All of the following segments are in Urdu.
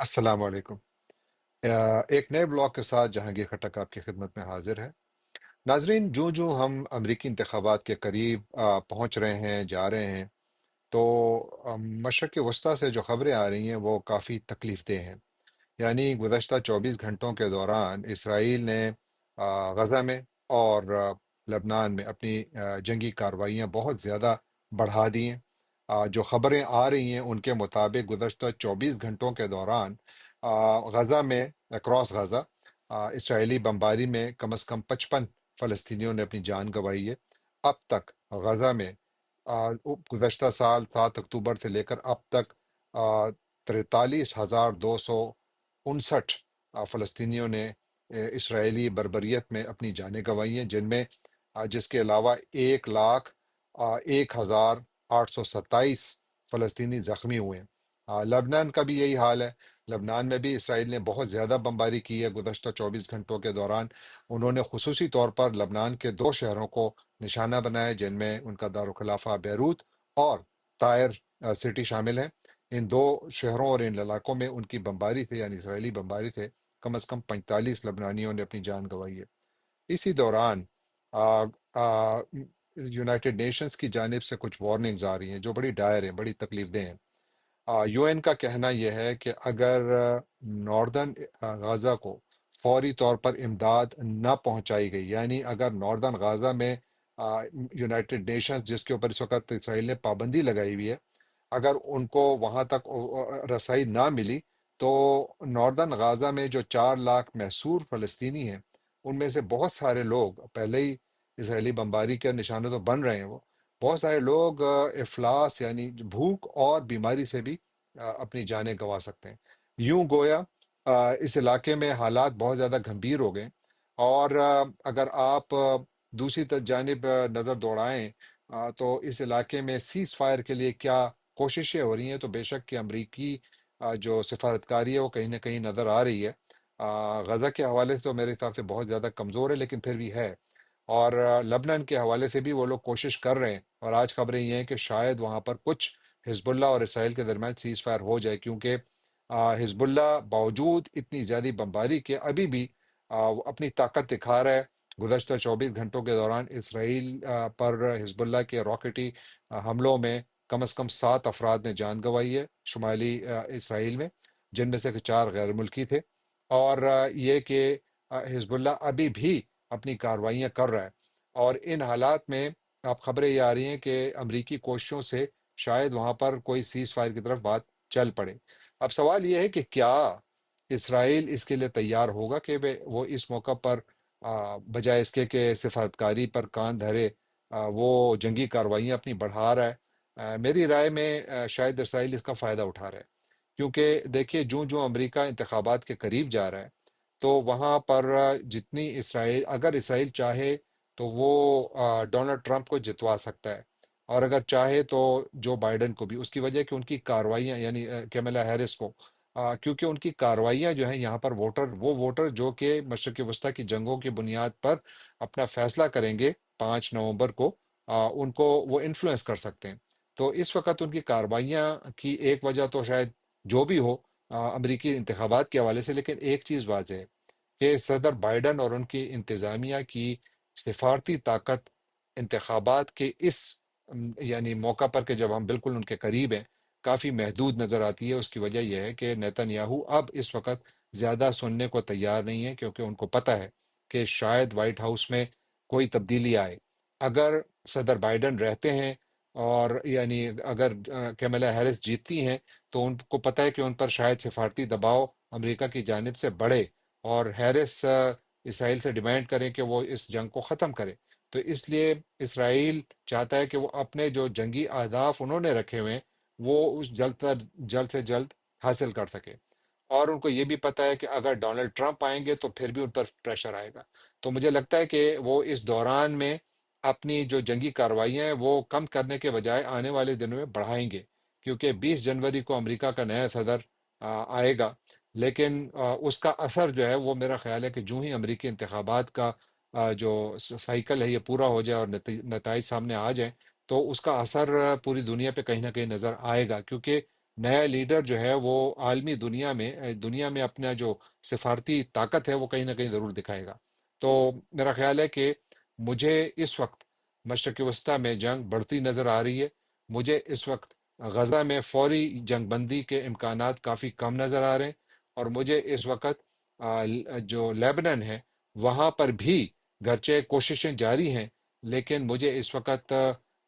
السلام علیکم۔ ایک نئے بلاگ کے ساتھ جہانگیر خٹک آپ کی خدمت میں حاضر ہے۔ ناظرین، جو جو ہم امریکی انتخابات کے قریب پہنچ رہے ہیں، جا رہے ہیں، تو مشرق وسطیٰ سے جو خبریں آ رہی ہیں وہ کافی تکلیف دہ ہیں۔ یعنی گزشتہ 24 گھنٹوں کے دوران اسرائیل نے غزہ میں اور لبنان میں اپنی جنگی کارروائیاں بہت زیادہ بڑھا دی ہیں۔ جو خبریں آ رہی ہیں ان کے مطابق گزشتہ 24 گھنٹوں کے دوران غزہ میں، اکراس غزہ، اسرائیلی بمباری میں کم از کم 55 فلسطینیوں نے اپنی جان گنوائی ہے۔ اب تک غزہ میں گزشتہ سال 7 اکتوبر سے لے کر اب تک 43,259 فلسطینیوں نے اسرائیلی بربریت میں اپنی جانیں گنوائی ہیں، جن میں جس کے علاوہ 1,01,827 فلسطینی زخمی ہوئے ہیں۔ لبنان کا بھی یہی حال ہے۔ لبنان میں بھی اسرائیل نے بہت زیادہ بمباری کی ہے گزشتہ 24 گھنٹوں کے دوران۔ انہوں نے خصوصی طور پر لبنان کے 2 شہروں کو نشانہ بنایا، جن میں ان کا دارالخلافہ بیروت اور طائر سٹی شامل ہیں۔ ان 2 شہروں اور ان علاقوں میں ان کی بمباری سے، یعنی اسرائیلی بمباری سے، کم از کم 45 لبنانیوں نے اپنی جان گنوائی ہے۔ اسی دوران آ، آ، یونائٹڈ نیشنز کی جانب سے کچھ وارننگز آ رہی ہیں جو بڑی ڈائر ہیں، بڑی تکلیف دہ ہیں۔ یو این کا کہنا یہ ہے کہ اگر ناردرن غزہ کو فوری طور پر امداد نہ پہنچائی گئی، یعنی اگر ناردرن غزہ میں یونائٹڈ نیشنز، جس کے اوپر اس وقت اسرائیل نے پابندی لگائی ہوئی ہے، اگر ان کو وہاں تک رسائی نہ ملی، تو ناردرن غزہ میں جو 4 لاکھ محصور فلسطینی ہیں، ان میں سے بہت سارے لوگ پہلے ہی اسرائیلی بمباری کے نشانے تو بن رہے ہیں۔ وہ بہت سارے لوگ افلاس یعنی بھوک اور بیماری سے بھی اپنی جانیں گنوا سکتے ہیں۔ یوں گویا اس علاقے میں حالات بہت زیادہ گھمبیر ہو گئے۔ اور اگر آپ دوسری جانب نظر دوڑائیں، تو اس علاقے میں سیز فائر کے لیے کیا کوششیں ہو رہی ہیں، تو بے شک کہ امریکی جو سفارتکاری ہے وہ کہیں نہ کہیں نظر آ رہی ہے۔ غزہ کے حوالے سے تو میرے حساب سے بہت زیادہ کمزور ہے، لیکن پھر بھی ہے۔ اور لبنان کے حوالے سے بھی وہ لوگ کوشش کر رہے ہیں، اور آج خبریں یہ ہیں کہ شاید وہاں پر کچھ حزب اللہ اور اسرائیل کے درمیان سیز فائر ہو جائے، کیونکہ حزب اللہ باوجود اتنی زیادہ بمباری کے ابھی بھی وہ اپنی طاقت دکھا رہا ہے۔ گزشتہ 24 گھنٹوں کے دوران اسرائیل پر حزب اللہ کے راکٹی حملوں میں کم از کم 7 افراد نے جان گنوائی ہے شمالی اسرائیل میں، جن میں سے کہ 4 غیر ملکی تھے۔ اور یہ کہ حزب اللہ ابھی بھی اپنی کارروائیاں کر رہا ہے، اور ان حالات میں اب خبریں یہ آ رہی ہیں کہ امریکی کوششوں سے شاید وہاں پر کوئی سیز فائر کی طرف بات چل پڑے۔ اب سوال یہ ہے کہ کیا اسرائیل اس کے لیے تیار ہوگا کہ وہ اس موقع پر بجائے اس کے کہ سفارتکاری پر کان دھرے، وہ جنگی کارروائیاں اپنی بڑھا رہا ہے۔ میری رائے میں شاید اسرائیل اس کا فائدہ اٹھا رہا ہے، کیونکہ دیکھیے جو امریکہ انتخابات کے قریب جا رہا ہے، تو وہاں پر جتنی اسرائیل، اگر اسرائیل چاہے تو وہ ڈونلڈ ٹرمپ کو جتوا سکتا ہے، اور اگر چاہے تو جو بائیڈن کو بھی، اس کی وجہ کہ ان کی کارروائیاں، یعنی کیملا ہیرس کو، کیونکہ ان کی کارروائیاں جو ہیں یہاں پر وہ ووٹر جو کہ مشرق وسطیٰ کی جنگوں کی بنیاد پر اپنا فیصلہ کریں گے 5 نومبر کو، ان کو وہ انفلوئنس کر سکتے ہیں۔ تو اس وقت ان کی کارروائیاں کی ایک وجہ تو شاید جو بھی ہو امریکی انتخابات کے حوالے سے، لیکن ایک چیز واضح ہے کہ صدر بائیڈن اور ان کی انتظامیہ کی سفارتی طاقت انتخابات کے اس یعنی موقع پر کہ جب ہم بالکل ان کے قریب ہیں، کافی محدود نظر آتی ہے۔ اس کی وجہ یہ ہے کہ نیتن یاہو اب اس وقت زیادہ سننے کو تیار نہیں ہے، کیونکہ ان کو پتہ ہے کہ شاید وائٹ ہاؤس میں کوئی تبدیلی آئے۔ اگر صدر بائیڈن رہتے ہیں، اور یعنی اگر کیملا ہیرس جیتتی ہیں، تو ان کو پتہ ہے کہ ان پر شاید سفارتی دباؤ امریکہ کی جانب سے بڑھے، اور ہیرس اسرائیل سے ڈیمانڈ کریں کہ وہ اس جنگ کو ختم کرے۔ تو اس لیے اسرائیل چاہتا ہے کہ وہ اپنے جو جنگی اہداف انہوں نے رکھے ہوئے ہیں، وہ اس جلد سے جلد حاصل کر سکے۔ اور ان کو یہ بھی پتہ ہے کہ اگر ڈونلڈ ٹرمپ آئیں گے تو پھر بھی ان پر پریشر آئے گا۔ تو مجھے لگتا ہے کہ وہ اس دوران میں اپنی جو جنگی کارروائیاں ہیں وہ کم کرنے کے بجائے آنے والے دنوں میں بڑھائیں گے، کیونکہ 20 جنوری کو امریکہ کا نیا صدر آئے گا۔ لیکن اس کا اثر جو ہے وہ میرا خیال ہے کہ جو ہی امریکی انتخابات کا جو سائیکل ہے یہ پورا ہو جائے اور نتائج سامنے آ جائیں، تو اس کا اثر پوری دنیا پہ کہیں نہ کہیں نظر آئے گا، کیونکہ نیا لیڈر جو ہے وہ عالمی دنیا میں اپنا جو سفارتی طاقت ہے وہ کہیں نہ کہیں ضرور دکھائے گا۔ تو میرا خیال ہے کہ مجھے اس وقت مشرق وسطیٰ میں جنگ بڑھتی نظر آ رہی ہے۔ مجھے اس وقت غزہ میں فوری جنگ بندی کے امکانات کافی کم نظر آ رہے ہیں، اور مجھے اس وقت جو لیبنن ہے وہاں پر بھی گرچہ کوششیں جاری ہیں، لیکن مجھے اس وقت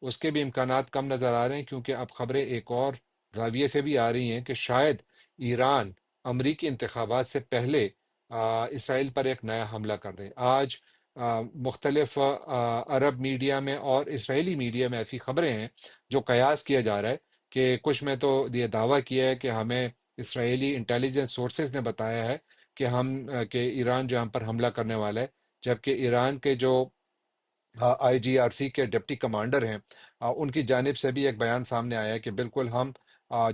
اس کے بھی امکانات کم نظر آ رہے ہیں، کیونکہ اب خبریں ایک اور زاویے سے بھی آ رہی ہیں کہ شاید ایران امریکی انتخابات سے پہلے اسرائیل پر ایک نیا حملہ کر دے۔ آج مختلف عرب میڈیا میں اور اسرائیلی میڈیا میں ایسی خبریں ہیں جو قیاس کیا جا رہا ہے کہ کچھ میں تو یہ دعویٰ کیا ہے کہ ہمیں اسرائیلی انٹیلیجنس سورسز نے بتایا ہے کہ ایران جو ہم پر حملہ کرنے والا ہے، جبکہ ایران کے جو IGRC کے ڈپٹی کمانڈر ہیں، ان کی جانب سے بھی ایک بیان سامنے آیا ہے کہ بالکل ہم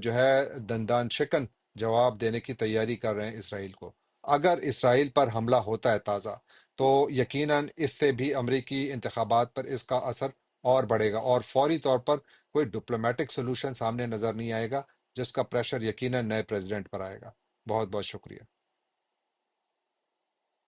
جو ہے دندان شکن جواب دینے کی تیاری کر رہے ہیں اسرائیل کو۔ اگر اسرائیل پر حملہ ہوتا ہے تازہ، تو یقیناً اس سے بھی امریکی انتخابات پر اس کا اثر اور بڑھے گا، اور فوری طور پر کوئی ڈپلومیٹک سولوشن سامنے نظر نہیں آئے گا، جس کا پریشر یقیناً نئے پریزیڈنٹ پر آئے گا۔ بہت بہت شکریہ۔